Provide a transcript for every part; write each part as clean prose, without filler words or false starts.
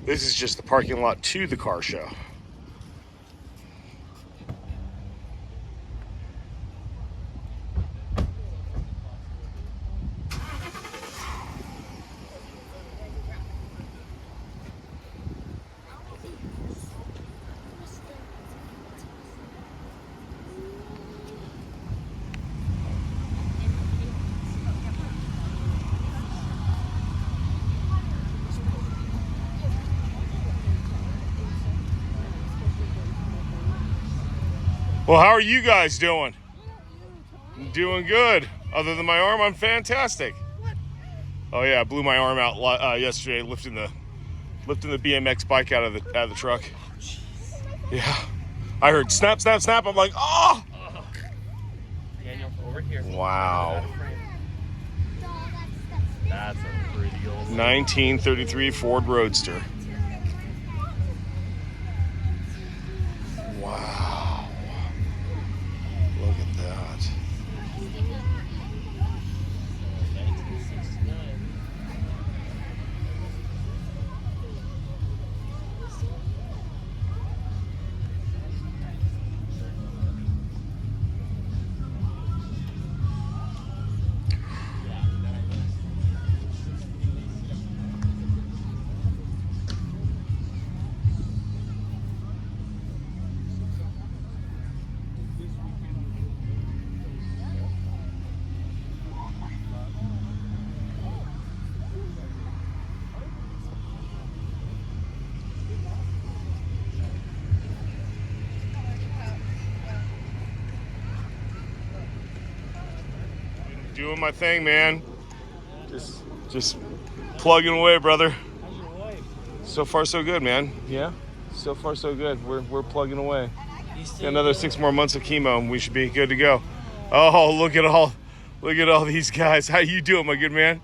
This is just the parking lot to the car show. Well, how are you guys doing? Doing good. Other than my arm, I'm fantastic. Oh yeah, I blew my arm out yesterday lifting the BMX bike out of the truck. Yeah, I heard snap, snap, snap. I'm like, oh! Daniel, over here. Wow. That's a pretty old 1933 Ford Roadster. Wow. Look at that. 1969. Doing my thing, man. Just plugging away, brother. How's your wife? So far, so good, man. Yeah, so far, so good. We're plugging away. You still Got another 6 more months of chemo, and we should be good to go. Oh, look at all these guys. How you doing, my good man?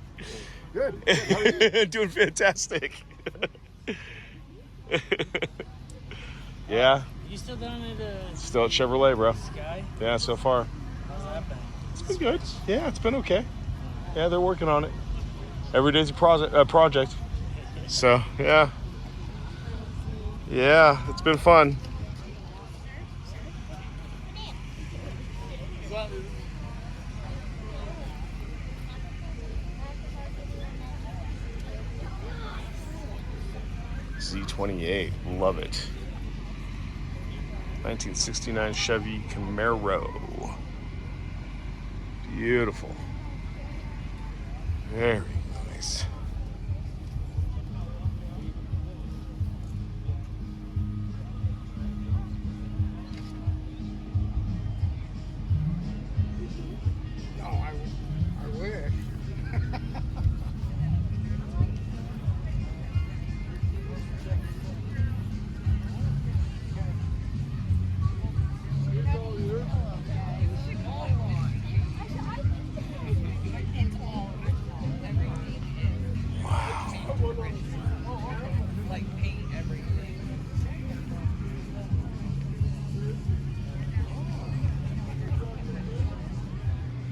Good. How are you? Doing fantastic. Yeah, You still down at still at Chevrolet, bro. Sky? Yeah, so far. How's that been? It's been good. Yeah, it's been okay. Yeah, they're working on it. Every day's a project. So, yeah. Yeah, it's been fun. Z28, love it. 1969 Chevy Camaro. Beautiful. Very nice. No, I wish. Like paint everything.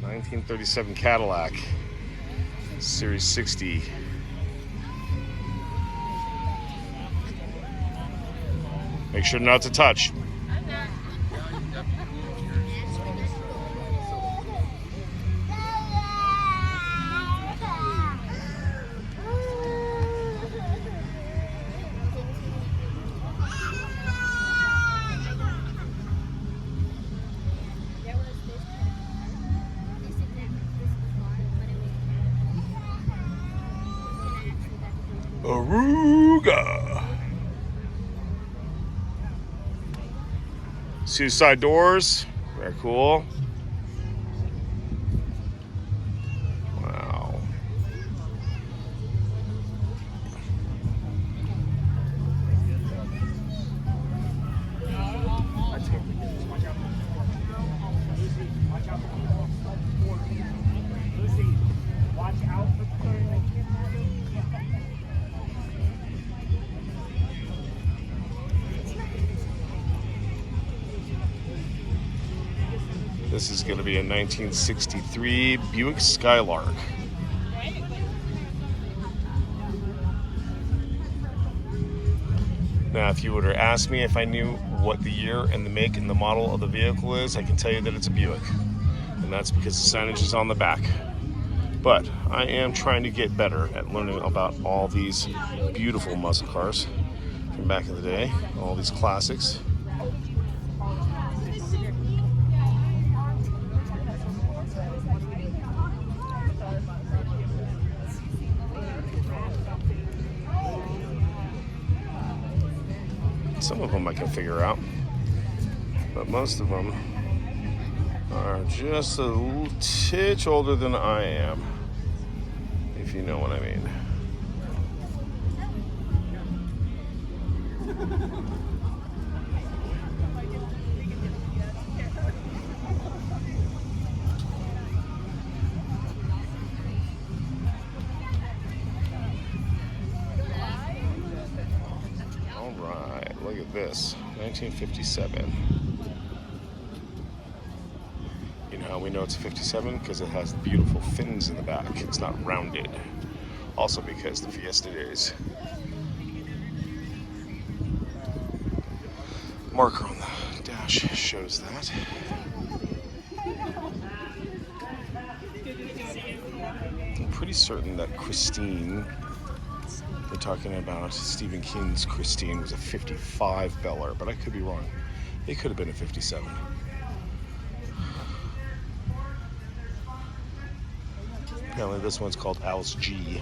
1937 Cadillac, Series 60. Make sure not to touch. Aruga. Suicide doors, very cool. Wow. This is going to be a 1963 Buick Skylark. Now, if you were to ask me if I knew what the year and the make and the model of the vehicle is, I can tell you that it's a Buick. And that's because the signage is on the back. But I am trying to get better at learning about all these beautiful muscle cars from back in the day, all these classics. Some of them I can figure out, but most of them are just a little titch older than I am, if you know what I mean. All right, look at this, 1957. You know how we know it's a 57? Because it has beautiful fins in the back. It's not rounded. Also because the Fiesta days. Marker on the dash shows that. I'm pretty certain that Christine, we're talking about Stephen King's Christine, was a 55 Bel Air, but I could be wrong. It could have been a 57. Apparently this one's called Alice G.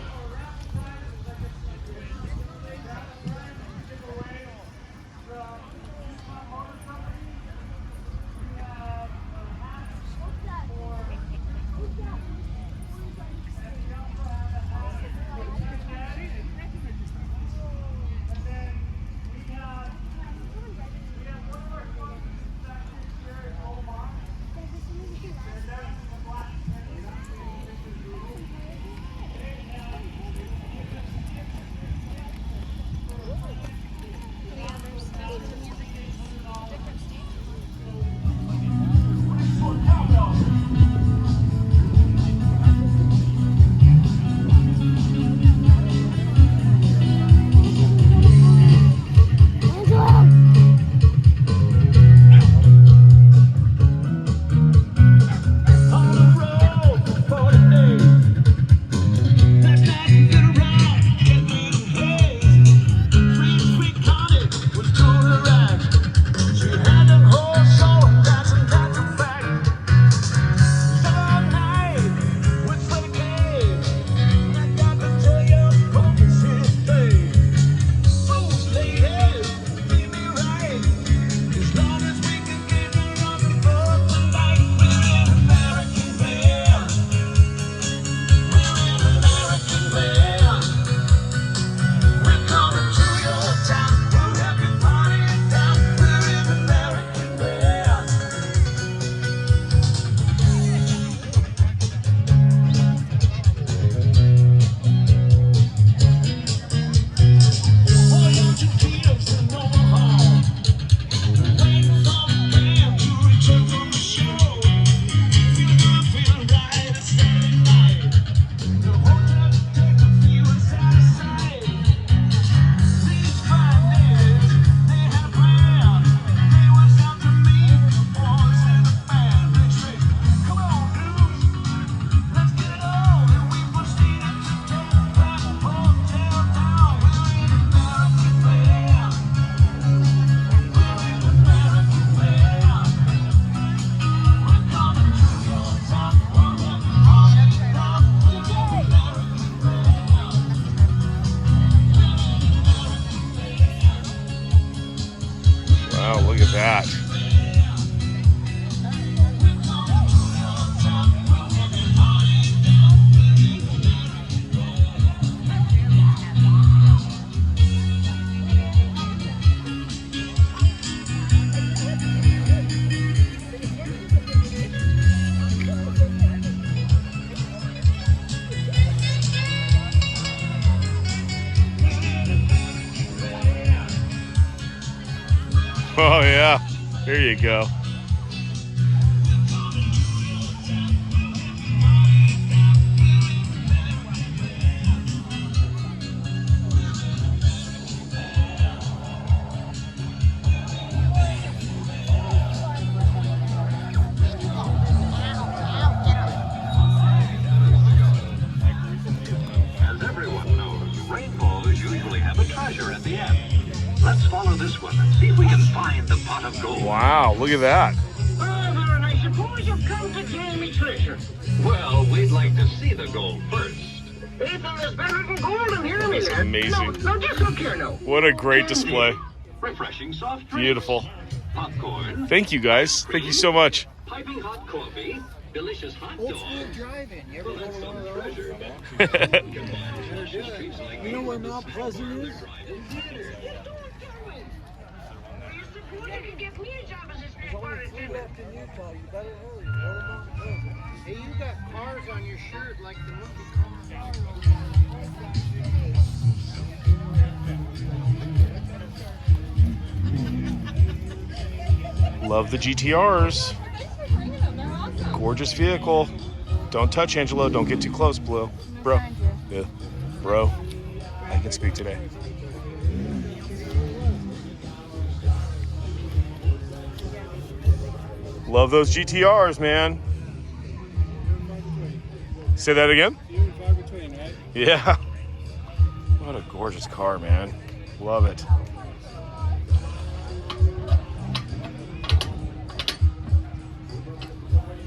Wow, look at that. Oh yeah, there you go. Let's follow this one and see if we can find the pot of gold. Wow, look at that. Well, then I suppose you've come to claim me treasure. Well, we'd like to see the gold first. Ethan is better than gold in here, me That's lad. amazing. No, just look here now. What a great display. Refreshing soft drinks. Beautiful. Popcorn. Thank you, guys. Thank you so much. Piping hot coffee. Delicious hot Old dog. school driving. You ever go Well, to that's one of some those? treasure. You know where Mount Pleasant is? You can get me a job as a street bar Only two attendant. left in Utah. You better hurry. Go to Mount Pleasant. Hey, you got cars on your shirt like the movie Cars. Love the GTRs. Gorgeous vehicle. Don't touch, Angelo. Don't get too close, Blue. Bro. Yeah. Bro. I can speak today. Love those GTRs, man. Say that again? Yeah. What a gorgeous car, man. Love it.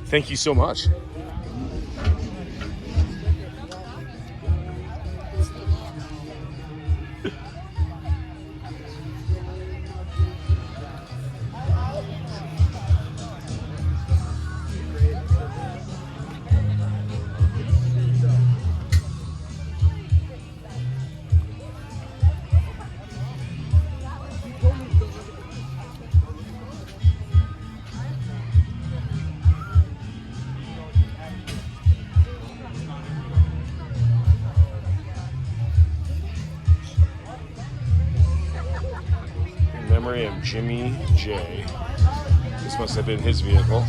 Thank you so much. In memory of Jimmy J. This must have been his vehicle.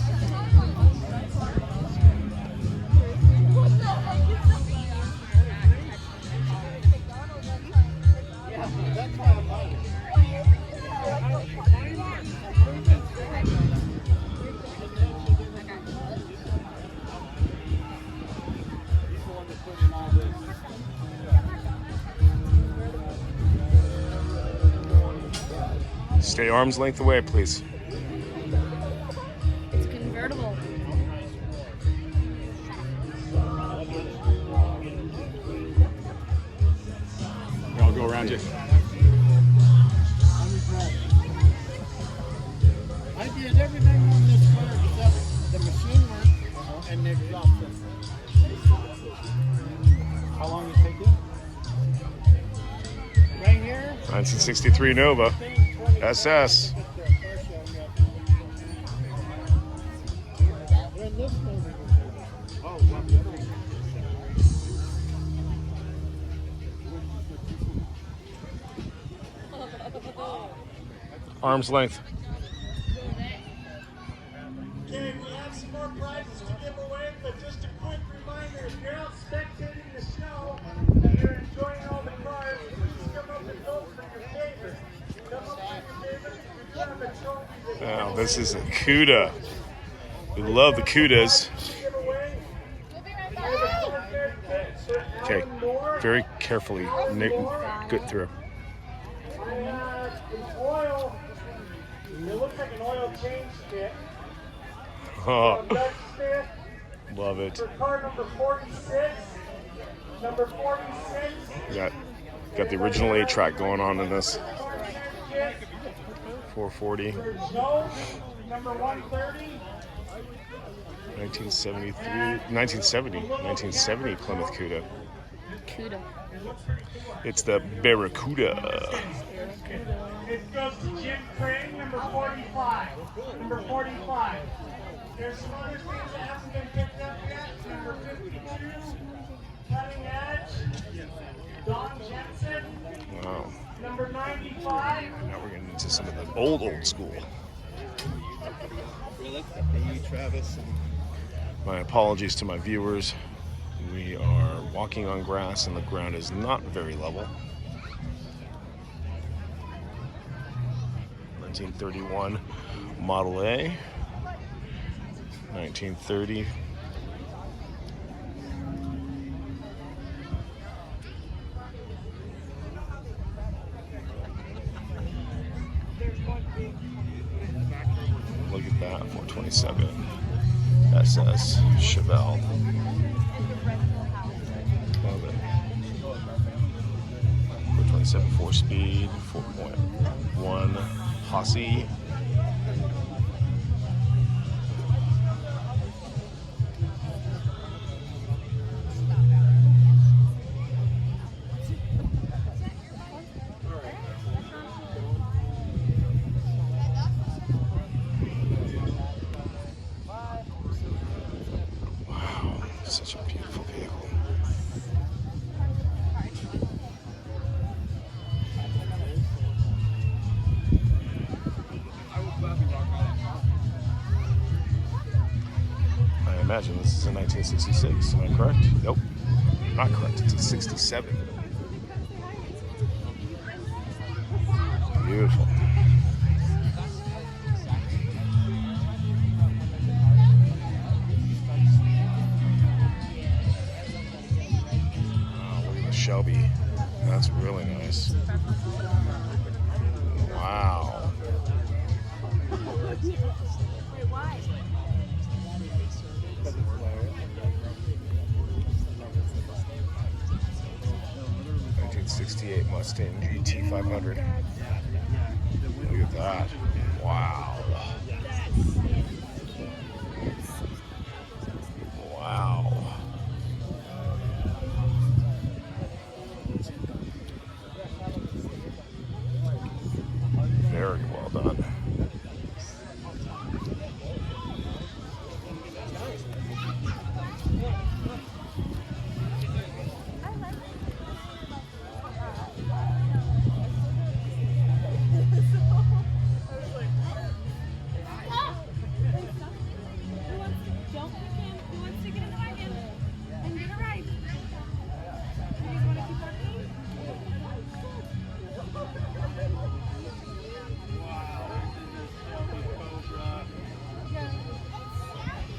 Stay arm's length away, please. It's convertible. I'll go around you. I did everything on this car except the machine work and the exhaust system. How long did it take you? Right here? 1963 Nova. SS. When this movie was Arm's length. Okay, we have some more prizes to give away, but just a quick reminder, if you're out spectating the show and you're enjoying all the cars, please come up and vote for your favorite. Come up for your favorite. We have a trophy that Now, this is a CUDA. We love the CUDAs. to give away. Okay, very carefully get through. I have an oil. It looks like an oil change kit. Oh, Dutch Smith love it. for car number 46. Number 46. Got the original 8-track going on in this. 440, For Joe, number 130. 1970 Plymouth CUDA. CUDA. It's the Barracuda. It goes to Jim Crane, number 45. Number 45. There's some other things that haven't been picked up yet. Number 52, Cutting Edge. Don Jensen. Wow. Number 95. Now we're getting into some of the old school. My apologies to my viewers. We are walking on grass and the ground is not very level. 1931 Model A. 1930. 427 SS Chevelle. Love it. 427 4-speed, 4.1 Hossy. Wow, such a beautiful vehicle. I imagine this is a 1966. Am I correct? Nope. Not correct. It's a 67. Beautiful. Oh, look at the Shelby. That's really nice. Wow. 1968 Mustang GT 500. Look at that. Wow. Wow. Very well done.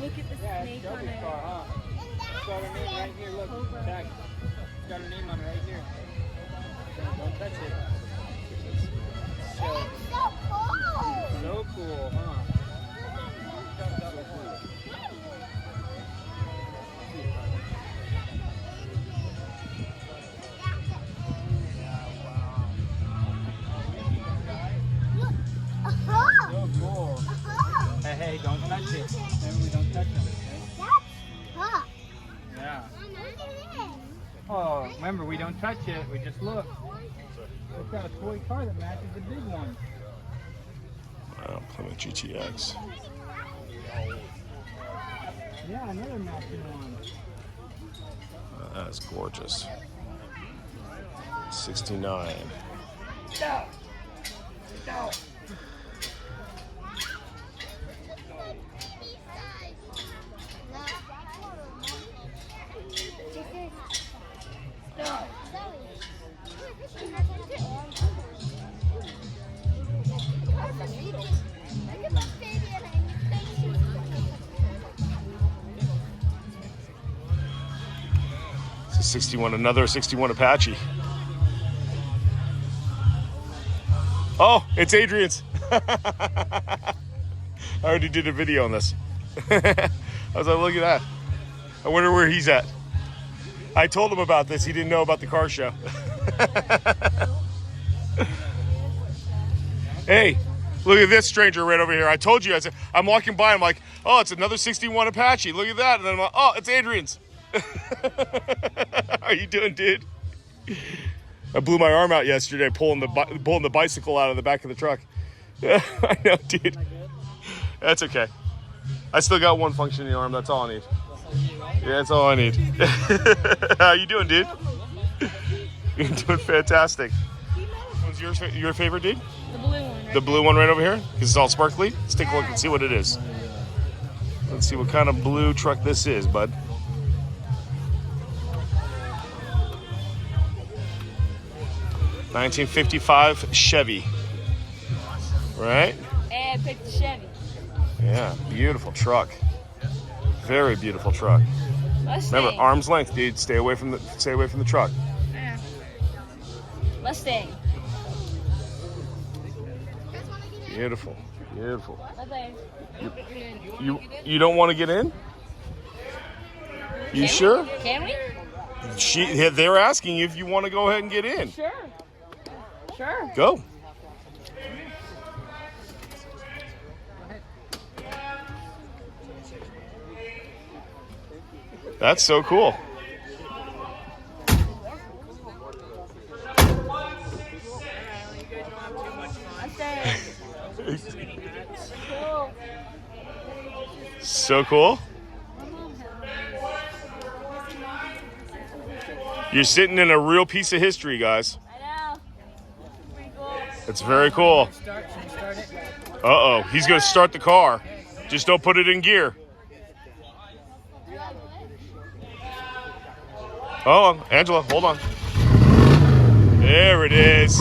Look at the snake on it. It's got her name right here. Look, Jack. It's got her name on it right here. Don't touch it. So cool, huh? So cool. So cool. Hey, don't touch it. Remember, we don't touch them. Yeah. Oh, remember, we don't touch it. We just look. We've got a toy car that matches the big one. Wow, Plymouth GTX. Yeah, another matching one. That's gorgeous. 69. No. No. It's a 61, another 61 Apache. Oh, it's Adrian's. I already did a video on this. I was like, look at that. I wonder where he's at. I told him about this. He didn't know about the car show. Hey, look at this stranger right over here. I told you. I said, I'm walking by. I'm like, oh, it's another 61 Apache. Look at that. And then I'm like, oh, it's Adrian's. How you doing, dude? I blew my arm out yesterday pulling the bicycle out of the back of the truck. I know, dude. That's okay. I still got one function in the arm. That's all I need. Yeah, that's all I need. How you doing, dude? You're doing fantastic. What's your favorite, dude? The blue one. Right The blue one right over here? Because it's all sparkly? Let's take a look and see what it is. Let's see what kind of blue truck this is, bud. '55 Chevy. Right? Hey, I picked the Chevy. Yeah, beautiful truck. Very beautiful truck. Mustang. Remember, arm's length, dude. Stay away from the truck. Yeah. Mustang. Beautiful. Beautiful. Bye-bye. You don't want to get in? You sure? Can we? They're asking you if you want to go ahead and get in. Sure. Sure. Go. That's so cool. So cool. You're sitting in a real piece of history, guys. I know. Pretty cool. It's very cool. Uh-oh, he's going to start the car. Just don't put it in gear. Oh, Angela, hold on. There it is.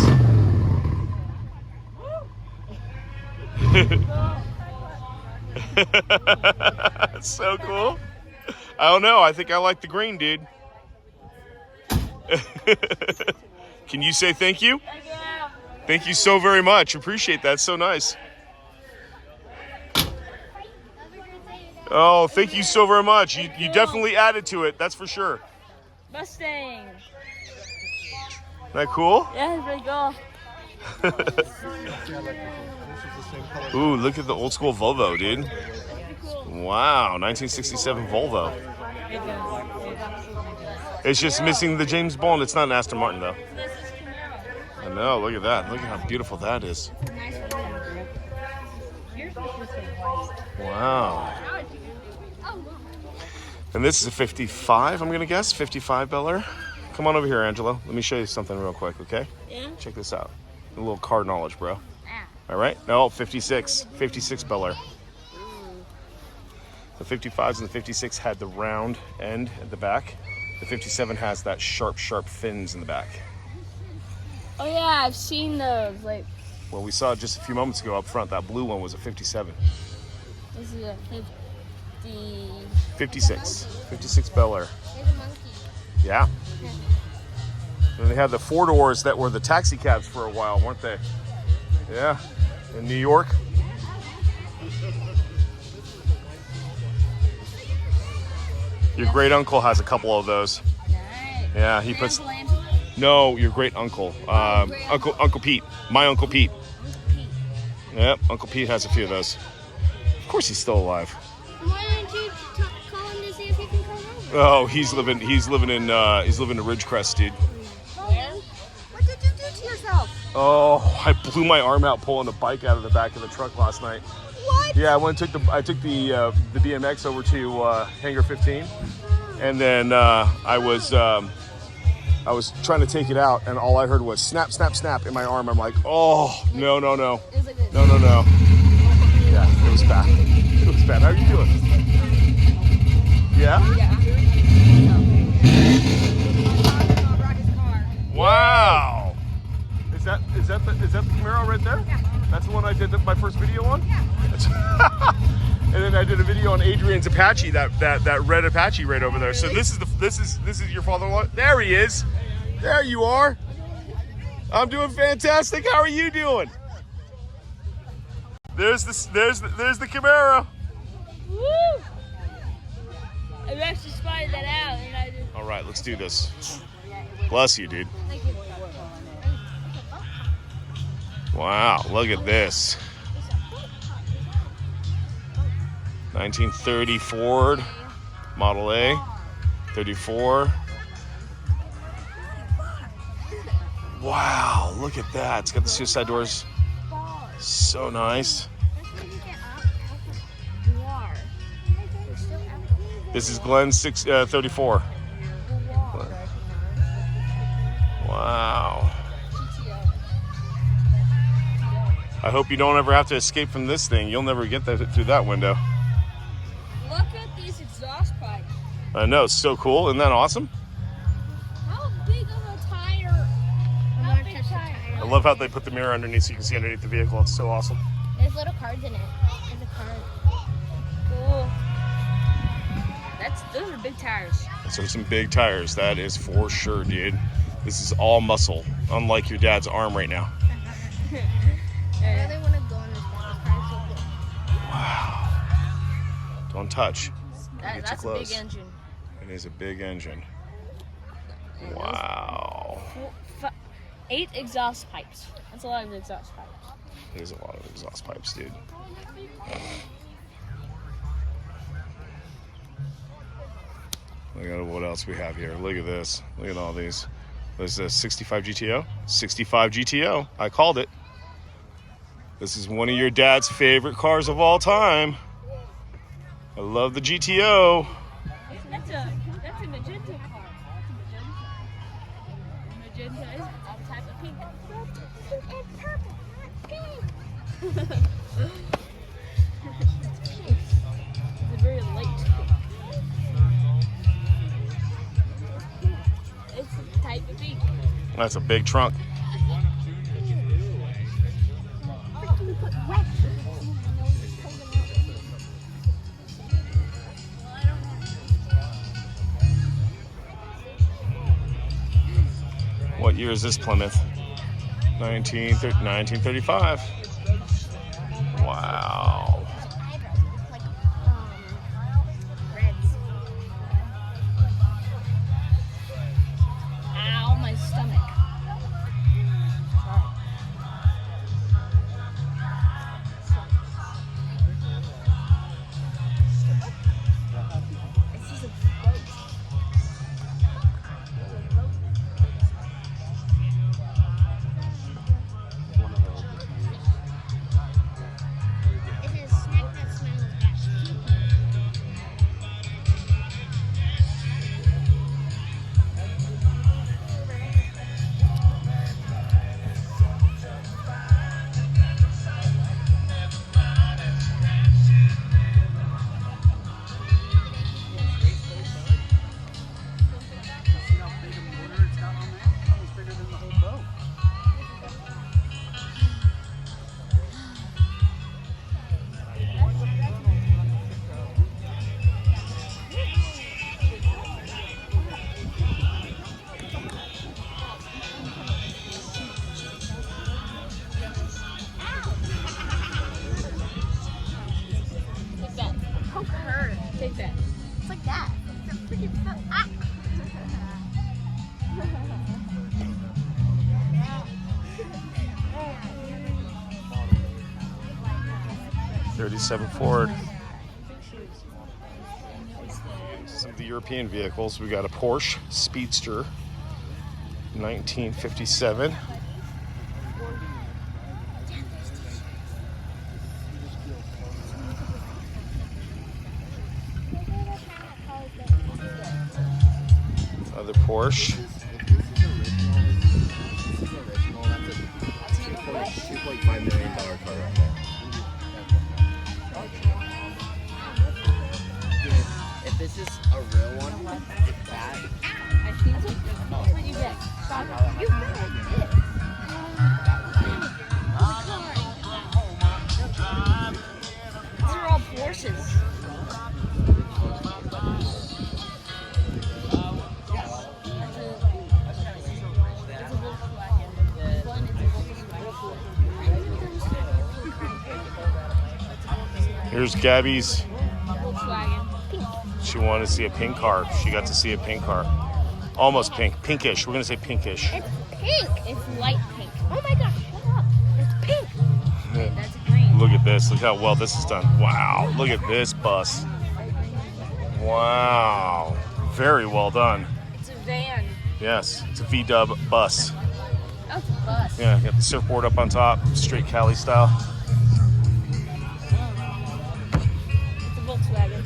That's so cool. I don't know. I think I like the green, dude. Can you say thank you? Thank you. Thank you so very much. Appreciate that. So nice. Oh, thank you so very much. You definitely added to it. That's for sure. Mustang. Isn't that cool? Yeah, it's pretty cool. Ooh, look at the old school Volvo, dude. Wow, 1967 Volvo. It's just missing the James Bond. It's not an Aston Martin, though. I know, look at that. Look at how beautiful that is. Wow. And this is a 55, I'm going to guess. 55 Bel Air. Come on over here, Angela. Let me show you something real quick, okay? Yeah. Check this out. A little car knowledge, bro. Ah. All right? No, 56. 56 Bel Air. The 55s and the 56 had the round end at the back. The 57 has that sharp fins in the back. Oh yeah, I've seen those. Like, Well, we saw just a few moments ago up front, that blue one was a 57. this is a 56. 56 Bel Air. There's a monkey. Yeah. And they had the 4-doors that were the taxi cabs for a while, weren't they? Yeah. In New York. Your great uncle has a couple of those. Nice. Yeah, he puts. No, your great uncle. Uncle Pete. My Uncle Pete. Yep, Uncle Pete has a few of those. Of course, he's still alive. Why don't you call him to see if he can come over? Oh, he's living in Ridgecrest, dude. What did you do to yourself? Oh, I blew my arm out pulling a bike out of the back of the truck last night. What? Yeah, I took the BMX over to Hangar 15, and then I was trying to take it out, and all I heard was snap, snap, snap in my arm. I'm like, oh, no. It was like this. No. Yeah, it was bad. It was bad. How are you doing? Yeah? Wow. Is that the Camaro right there? Yeah. That's the one I did my first video on? Yeah. And then I did a video on Adrian's Apache, that red Apache right over there. So this is your father-in-law. There he is. There you are. I'm doing fantastic. How are you doing? There's the Camaro. Woo! I actually spotted that out, and I just. All right, let's do this. Bless you, dude. Thank you. Wow, look at this. 1930 Ford Model A, 34. Wow, look at that. It's got the suicide doors. So nice. This is Glenn 34. Wow. I hope you don't ever have to escape from this thing. You'll never get through that window. Look at these exhaust pipes. I know, it's so cool. Isn't that awesome? How big of a tire? How big tire? I love how they put the mirror underneath so you can see underneath the vehicle. It's so awesome. There's little cards in it. There's a card. Cool. Those are big tires. Those are some big tires. That is for sure, dude. This is all muscle, unlike your dad's arm right now. I really want to go on this car so Don't touch. That, Get too that's a close. big engine. It is a big engine. Wow. 8 exhaust pipes. That's a lot of exhaust pipes. There's a lot of exhaust pipes, dude. Look at what else we have here. Look at this. Look at all these. This is a 65 GTO. 65 GTO. I called it. This is one of your dad's favorite cars of all time. I love the GTO. That's a magenta car. Magenta is a type of pink. Pink and purple, not pink. It's a very light pink. It's a type of pink. That's a big trunk. What year is this Plymouth? 1935. Wow. Like, reds. Ow, my stomach. This is a boat. It is a snack that smells best. 37 Ford. Some of the European vehicles. We got a Porsche Speedster, 1957. Another Porsche. $2.5 million car right there. If this is a real one, that. I think what you get. You These are all Porsches. Here's Gabby's. Volkswagen. She wanted to see a pink car. She got to see a pink car. Almost pink. Pinkish. We're going to say pinkish. It's pink. It's light pink. Oh my gosh, shut up. It's pink. Wait, that's green. Look at this. Look how well this is done. Wow. Look at this bus. Wow. Very well done. It's a van. Yes. It's a V-dub bus. Oh, it's a bus. Yeah, got the surfboard up on top. Straight Cali style. It's a Volkswagen.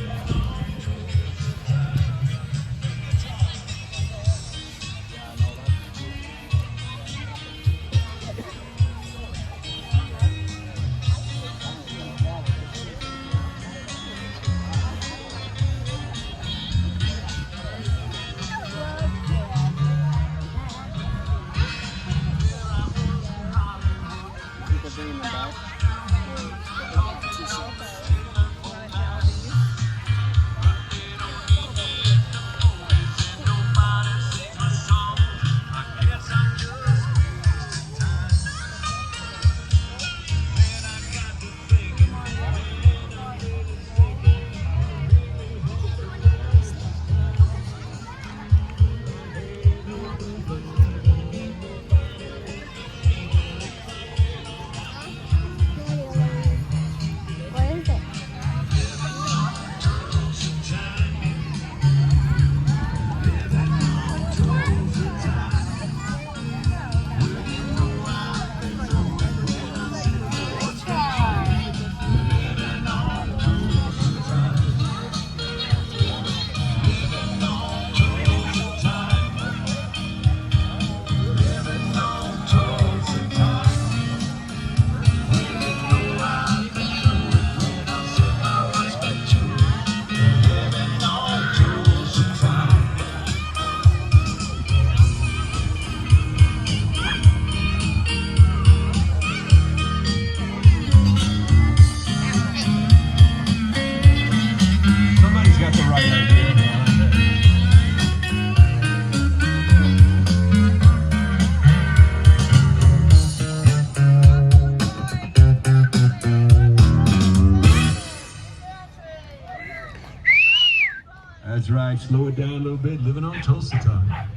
People bringing them back. That's right. Slow it down a little bit. Living on Tulsa time.